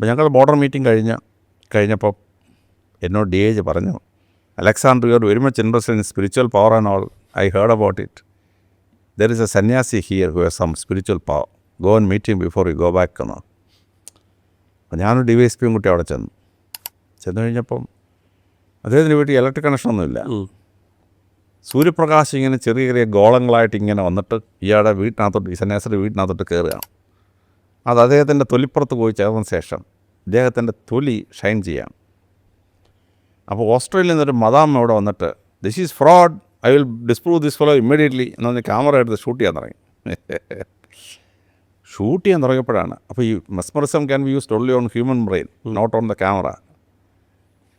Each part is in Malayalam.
അപ്പോൾ ഞങ്ങൾ ബോർഡർ മീറ്റിംഗ് കഴിഞ്ഞപ്പോൾ എന്നോട് DIG പറഞ്ഞു, Alexander, you are very much interested in spiritual power and all. I heard about it. There is a sannyasi here who has some spiritual power. Go and meet him before you go back. അപ്പോൾ ഞാനൊരു DYSP കുട്ടി അവിടെ ചെന്ന് കഴിഞ്ഞപ്പം അദ്ദേഹത്തിന് വീട്ടിൽ ഇലക്ട്രിക് കണക്ഷനൊന്നുമില്ല. സൂര്യപ്രകാശം ഇങ്ങനെ ചെറിയ ചെറിയ ഗോളങ്ങളായിട്ട് ഇങ്ങനെ വന്നിട്ട് ഇയാളുടെ വീട്ടിനകത്തോട്ട്, ഈ സന്യാസിയുടെ വീട്ടിനകത്തോട്ട് കയറുകയാണ്. അത് അദ്ദേഹത്തിൻ്റെ തൊലിപ്പുറത്ത് പോയി ചേർന്ന ശേഷം അദ്ദേഹത്തിൻ്റെ തൊലി ഷൈൻ ചെയ്യാം. അപ്പോൾ ഓസ്ട്രേലിയയിൽ നിന്നൊരു മദാം അവിടെ വന്നിട്ട്, this is fraud, I will disprove this follow immediately എന്ന് പറഞ്ഞ് ക്യാമറ എടുത്ത് ഷൂട്ട് ചെയ്യാൻ തുടങ്ങി. ഷൂട്ട് ചെയ്യാൻ തുടങ്ങിയപ്പോഴാണ്, അപ്പോൾ ഈ mesmerism can be used only on human brain, not on the camera.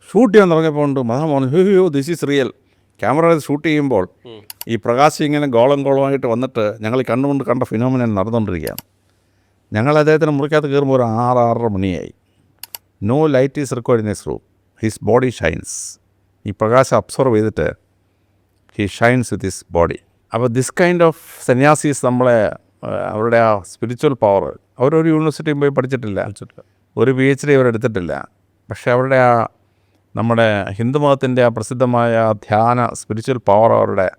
Shoot ചെയ്യാൻ തുടങ്ങിയപ്പോൾ ഉണ്ട് മദാം പറഞ്ഞു, ഹ്യോ this is real. Camera shoot ചെയ്യുമ്പോൾ ഈ പ്രകാശം ഇങ്ങനെ ഗോളമായിട്ട് വന്നിട്ട് ഞങ്ങൾ കണ്ടുകൊണ്ട് കണ്ട ഫിനോമിനൻ നടന്നുകൊണ്ടിരിക്കുകയാണ്. ഞങ്ങൾ അദ്ദേഹത്തിന് മുറിക്കകത്ത് കയറുമ്പോൾ ഒരു 6-6:30 മണിയായി. No light is required in this room, his body shines. ഈ പ്രകാശം അബ്സോർവ് ചെയ്തിട്ട് he shines with his body. അപ്പോൾ ദിസ് കൈൻഡ് ഓഫ് സന്യാസീസ് നമ്മളെ അവരുടെ ആ സ്പിരിച്വൽ പവർ, അവരൊരു യൂണിവേഴ്സിറ്റിയും പോയി പഠിച്ചിട്ടില്ല, ഒരു PhD അവരെടുത്തിട്ടില്ല. പക്ഷേ അവരുടെ ആ നമ്മുടെ ഹിന്ദുമതത്തിൻ്റെ ആ പ്രസിദ്ധമായ ധ്യാന സ്പിരിച്വൽ പവർ അവരുടെ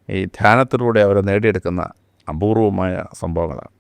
ഈ ധ്യാനത്തിലൂടെ അവർ നേടിയെടുക്കുന്ന അപൂർവമായ സംഭവങ്ങളാണ്.